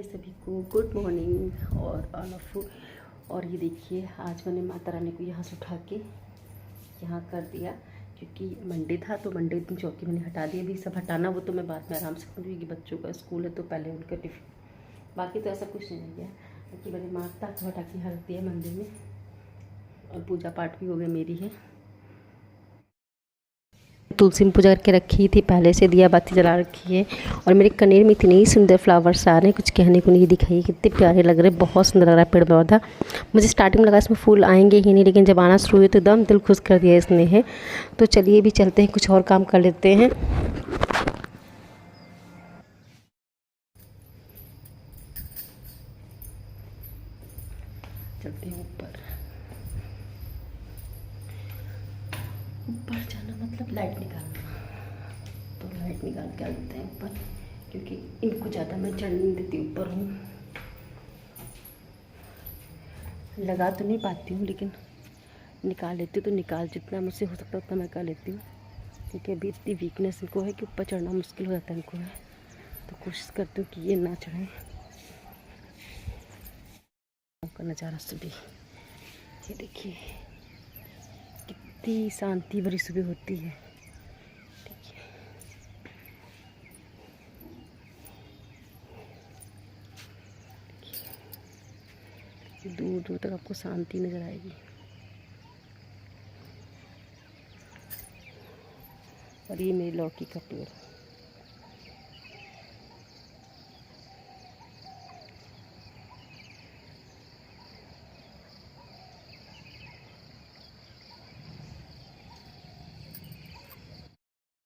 सभी को good morning और ऑल ऑफ यू। और ये देखिए आज मैंने माता रानी को यहाँ से उठा के यहाँ कर दिया, क्योंकि मंडे था तो मंडे दिन चौकी मैंने हटा दी। अभी सब हटाना वो तो मैं बाद में आराम से करूँगी, क्योंकि बच्चों का स्कूल है तो पहले उनका टिफिन, बाकी तो ऐसा कुछ नहीं गया। बाकी मैंने माता को हटा के यहाँ रख दिया मंदिर में, और पूजा पाठ भी हो गया मेरी है। तुलसी में पूजा करके रखी थी, पहले से दिया बाती जला रखी है। और मेरे कनेर में इतने सुंदर फ्लावर्स आ रहे हैं, कुछ कहने को नहीं दिखाई, कितने प्यारे लग रहे हैं, बहुत सुंदर लग रहा है पेड़ पौधा। मुझे स्टार्टिंग में लगा इसमें फूल आएंगे ही नहीं, लेकिन जब आना शुरू हुए तो एकदम दिल खुश कर दिया इसने है। तो चलिए भी चलते हैं, कुछ और काम कर लेते हैं। चलते हैं ऊपर। ऊपर जाना मतलब लाइट निकालना, तो लाइट निकाल के आ जाते हैं ऊपर, क्योंकि इनको ज़्यादा मैं चढ़ नहीं देती। ऊपर हूँ, लगा तो नहीं पाती हूँ, लेकिन निकाल लेती हूँ। तो निकाल जितना मुझसे हो सकता है उतना मैं कर लेती हूँ, क्योंकि अभी इतनी वीकनेस इनको है कि ऊपर चढ़ना मुश्किल हो जाता है इनको है। तो कोशिश करती हूँ कि ये ना चढ़ें। का नज़ारा सुबह, ये देखिए कितनी शांति भरी सुबह होती है। दूर दूर तक आपको शांति नजर आएगी। और ये मेरी लौकी का पेड़,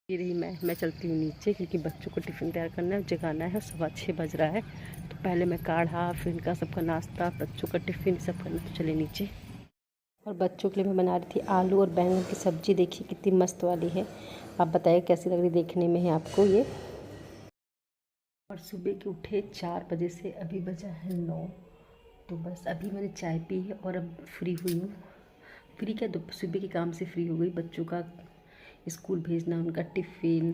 ये रही मैं चलती हूँ नीचे, क्योंकि बच्चों को टिफ़िन तैयार करना है, जगाना है। 6:15 बज रहा है, तो पहले मैं काढ़ा, फिर इनका सबका नाश्ता, बच्चों का टिफ़िन सब करना। तो चले नीचे। और बच्चों के लिए मैं बना रही थी आलू और बैंगन की सब्ज़ी। देखिए कितनी मस्त वाली है, आप बताइए कैसी लग रही देखने में है आपको ये। और सुबह के उठे 4 बजे से, अभी बजा है 9। तो बस अभी मैंने चाय पी है और अब फ्री हुई हूँ। फ्री क्या, सुबह के काम से फ्री हो गई। बच्चों का स्कूल भेजना, उनका टिफ़िन,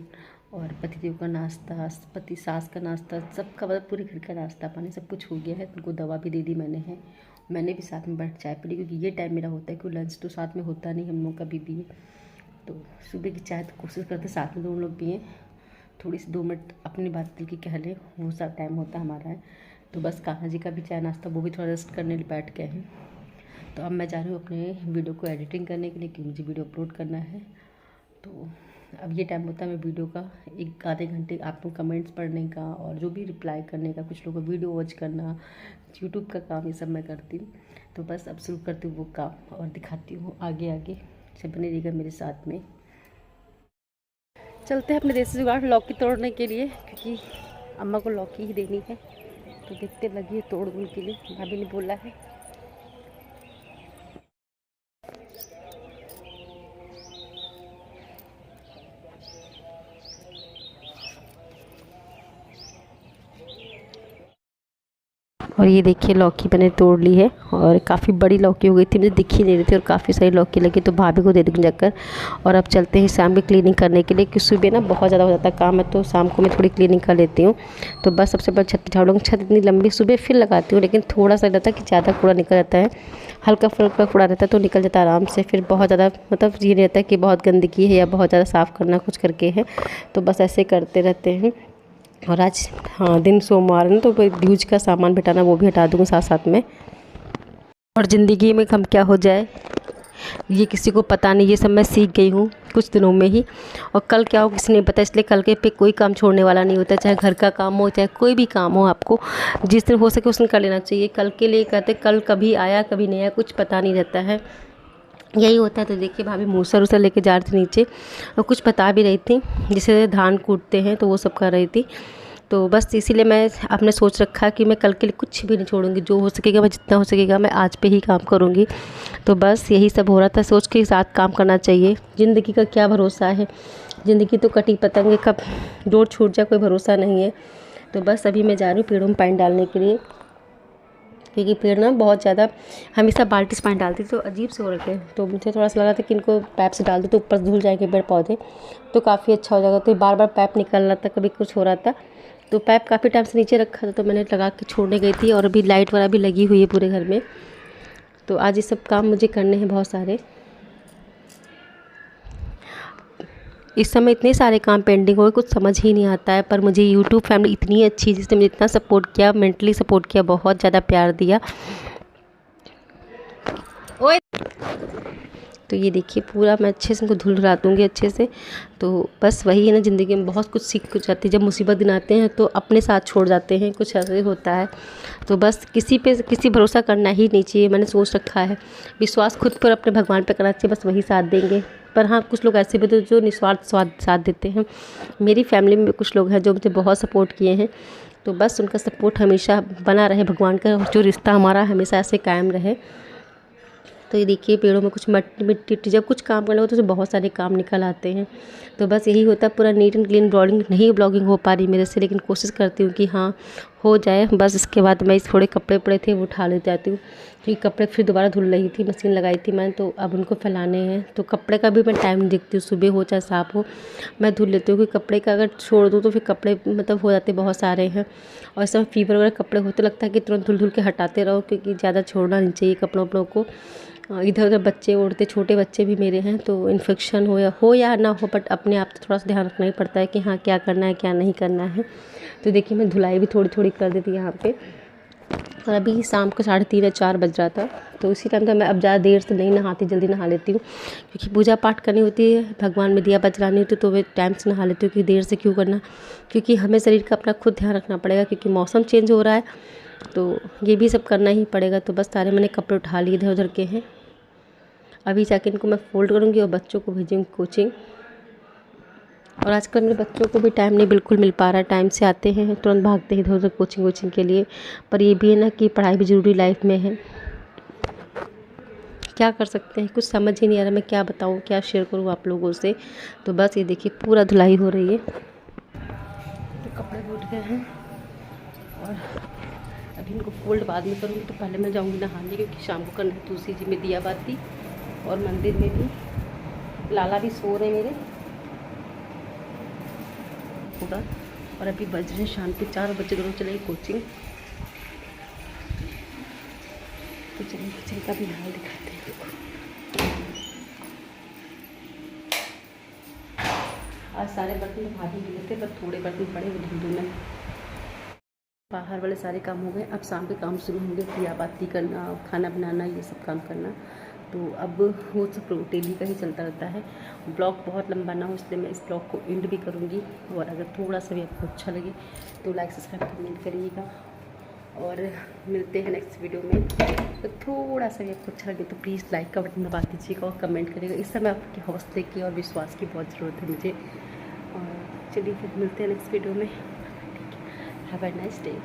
और पतिदेव का नाश्ता, पति सास का नाश्ता, सबका मतलब पूरे घर का नाश्ता पानी सब कुछ हो गया है। उनको दवा भी दे दी मैंने है। मैंने भी साथ में बैठ चाय पी ली, क्योंकि ये टाइम मेरा होता है, क्योंकि लंच तो साथ में होता नहीं हम लोग कभी भी। तो सुबह की चाय तो कोशिश करते साथ में दोनों लोग पिएँ, थोड़ी सी 2 मिनट अपनी बात दिल की कह लें, वो सब टाइम होता हमारा है। तो बस कान्हा जी का भी चाय नाश्ता, वो भी थोड़ा रेस्ट करने बैठ गए हैं। तो अब मैं जा रही हूँ अपने वीडियो को एडिटिंग करने के लिए, क्योंकि मुझे वीडियो अपलोड करना है। तो अब ये टाइम होता है मैं वीडियो का 1 आधे घंटे आप लोग कमेंट्स पढ़ने का, और जो भी रिप्लाई करने का, कुछ लोगों को वीडियो वॉच करना, यूट्यूब का काम, ये सब मैं करती हूँ। तो बस अब शुरू करती हूँ वो काम, और दिखाती हूँ आगे आगे। सब बने रहिएगा मेरे साथ में। चलते हैं अपने देसी जुगाड़ लौकी तोड़ने के लिए, क्योंकि अम्मा को लौकी ही देनी है। तो देखते लगी है तोड़ के लिए, भाभी ने बोला है। और ये देखिए लौकी मैंने तोड़ ली है, और काफ़ी बड़ी लौकी हो गई थी, मुझे दिख ही नहीं रही थी, और काफ़ी सारी लौकी लगी, तो भाभी को दे दूँगी जाकर। और अब चलते हैं शाम की क्लीनिंग करने के लिए, क्योंकि सुबह ना बहुत ज़्यादा हो जाता है काम है, तो शाम को मैं थोड़ी क्लीनिंग कर लेती हूँ। तो बस सबसे पहले छत झाड़ूंगी। छत इतनी लंबी सुबह फिर लगाती हूँ, लेकिन थोड़ा सा रहता है कि ज़्यादा कूड़ा निकल जाता है, हल्का फुल्का कूड़ा रहता है तो निकल जाता है आराम से। फिर बहुत ज़्यादा मतलब ये नहीं रहता है कि बहुत गंदगी है या बहुत ज़्यादा साफ़ करना कुछ करके है। तो बस ऐसे करते रहते हैं। और आज दिन सोमवार है ना, तो यूज का सामान हटाना वो भी हटा दूँगा साथ साथ में। और ज़िंदगी में हम क्या हो जाए ये किसी को पता नहीं, ये सब मैं सीख गई हूँ कुछ दिनों में ही। और कल क्या हो किसी नहीं पता, इसलिए कल के पे कोई काम छोड़ने वाला नहीं होता, चाहे घर का काम हो चाहे कोई भी काम हो। आपको जिस दिन हो सके उस दिन कर लेना चाहिए। कल के लिए कहते कल कभी आया कभी नहीं आया, कुछ पता नहीं रहता है, यही होता है। तो देखिए भाभी मूसर उसे लेके जा रही थी नीचे, और कुछ बता भी रही थी, जैसे धान कूटते हैं तो वो सब कर रही थी। तो बस इसीलिए मैं आपने सोच रखा कि मैं कल के लिए कुछ भी नहीं छोड़ूंगी, जो हो सकेगा मैं जितना हो सकेगा मैं आज पे ही काम करूंगी। तो बस यही सब हो रहा था, सोच के साथ काम करना चाहिए। ज़िंदगी का क्या भरोसा है, ज़िंदगी तो कटी पतंग, कब डोर छूट जाए कोई भरोसा नहीं है। तो बस अभी मैं जा रही हूँ पेड़ों में पानी डालने के लिए, क्योंकि पेड़ ना बहुत ज़्यादा हमेशा बाल्टी से पानी डालती तो अजीब से हो रखे हैं। तो मुझे थोड़ा सा लगा था कि इनको पैप से डाल दो तो ऊपर धुल जाएंगे पेड़ पौधे, तो काफ़ी अच्छा हो जाएगा। तो बार बार पैप निकल रहा था, कभी कुछ हो रहा था, तो पाइप काफ़ी टाइम से नीचे रखा था तो मैंने लगा के छोड़ने गई थी, और अभी लाइट वाला भी लगी हुई है पूरे घर में। तो आज ये सब काम मुझे करने हैं बहुत सारे। इस समय इतने सारे काम पेंडिंग हो गए, कुछ समझ ही नहीं आता है। पर मुझे यूट्यूब फैमिली इतनी अच्छी, जिसने मुझे इतना सपोर्ट किया, मेंटली सपोर्ट किया, बहुत ज़्यादा प्यार दिया। ओए तो ये देखिए पूरा मैं अच्छे से इनको धुल रहा दूँगी अच्छे से। तो बस वही है ना, ज़िंदगी में बहुत कुछ सीख कुछ जाती है। जब मुसीबत दिन आते हैं तो अपने साथ छोड़ जाते हैं, कुछ ऐसे होता है। तो बस किसी पे किसी भरोसा करना ही नहीं चाहिए, मैंने सोच रखा है। विश्वास खुद पर अपने भगवान पे करना चाहिए, बस वही साथ देंगे। पर हाँ, कुछ लोग ऐसे भी तो जो निस्वार्थ साथ देते हैं। मेरी फैमिली में कुछ लोग हैं जो मुझे बहुत सपोर्ट किए हैं। तो बस उनका सपोर्ट हमेशा बना रहे, भगवान का जो रिश्ता हमारा हमेशा ऐसे कायम रहे। तो ये देखिए पेड़ों में कुछ मिट्टी जब कुछ काम करना होता है तो बहुत सारे काम निकल आते हैं। तो बस यही होता है, पूरा नीट एंड क्लीन ब्लॉगिंग हो पा रही मेरे से, लेकिन कोशिश करती हूँ कि हाँ हो जाए। बस इसके बाद मैं थोड़े कपड़े पड़े थे वो उठा ले जाती हूँ, क्योंकि कपड़े फिर दोबारा धुल रही थी, मशीन लगाई थी मैंने, तो अब उनको फैलाने हैं। तो कपड़े का भी मैं टाइम नहीं देखती हूँ, सुबह हो चाहे साफ हो मैं धुल लेती हूँ। क्योंकि कपड़े का अगर छोड़ दूँ तो फिर कपड़े मतलब हो जाते बहुत सारे हैं, और इस समय फीवर वगैरह कपड़े होते लगता है कि तुरंत धुल के हटाते रहो, क्योंकि ज़्यादा छोड़ना नहीं चाहिए कपड़ों को। इधर उधर बच्चे उड़ते, छोटे बच्चे भी मेरे हैं, तो इन्फेक्शन हो या ना हो, बट अपने आप तो थोड़ा सा ध्यान रखना ही पड़ता है कि हाँ क्या करना है क्या नहीं करना है। तो देखिए मैं धुलाई भी थोड़ी थोड़ी कर देती यहाँ पे। और अभी शाम को 3:30 या 4 बज रहा था, तो इसी टाइम का मैं अब ज़्यादा देर से नहीं नहाती, जल्दी नहा लेती हूँ। क्योंकि पूजा पाठ करनी होती है, भगवान में दिया बजलानी होती है, तो मैं टाइम से नहा लेती हूँ। कि देर से क्यों करना, क्योंकि हमें शरीर का अपना खुद ध्यान रखना पड़ेगा, क्योंकि मौसम चेंज हो रहा है, तो ये भी सब करना ही पड़ेगा। तो बस सारे मैंने कपड़े उठा लिए इधर उधर के हैं। अभी जाके इनको मैं फ़ोल्ड करूँगी और बच्चों को भेजूँगी कोचिंग। और आजकल मेरे बच्चों को भी टाइम नहीं बिल्कुल मिल पा रहा है, टाइम से आते हैं तुरंत भागते हैं इधर उधर कोचिंग के लिए। पर ये भी है ना कि पढ़ाई भी ज़रूरी लाइफ में है, क्या कर सकते हैं, कुछ समझ ही नहीं आ रहा मैं क्या बताऊँ, क्या शेयर करूँ आप लोगों से। तो बस ये देखिए पूरा धुलाई हो रही है, तो कपड़े उठ गए हैं और अभी इनको फोल्ड बाद में करूँगी। तो पहले मैं जाऊँगी नहाने, क्योंकि शाम को करना है तुलसी जी में दिया बाती, और मंदिर में भी लाला भी सो रहे मेरे पूरा। और अभी बज रहे शाम के 4 बजे, दोनों चलेगी कोचिंग। तो चलिए किचन का भी हाल दिखाते हैं। आज सारे बर्तन भारी मिले थे, पर थोड़े बर्तन पड़े वो धुल दूँ। बाहर वाले सारे काम हो गए, अब शाम के काम शुरू होंगे, दिया बाती करना, खाना बनाना, ये सब काम करना। तो अब वो सब डेली का ही चलता रहता है। ब्लॉग बहुत लंबा ना हो, इसलिए मैं इस ब्लॉग को एंड भी करूँगी। और अगर थोड़ा सा भी आपको अच्छा लगे तो लाइक सब्सक्राइब कमेंट करिएगा, और मिलते हैं नेक्स्ट वीडियो में। तो थोड़ा सा भी आपको अच्छा लगे तो प्लीज़ लाइक का बटन दबा दीजिएगा और कमेंट करिएगा। इस समय आपके हौसले की और विश्वास की बहुत ज़रूरत है मुझे। और चलिए फिर मिलते हैं नेक्स्ट वीडियो में। Have a nice day.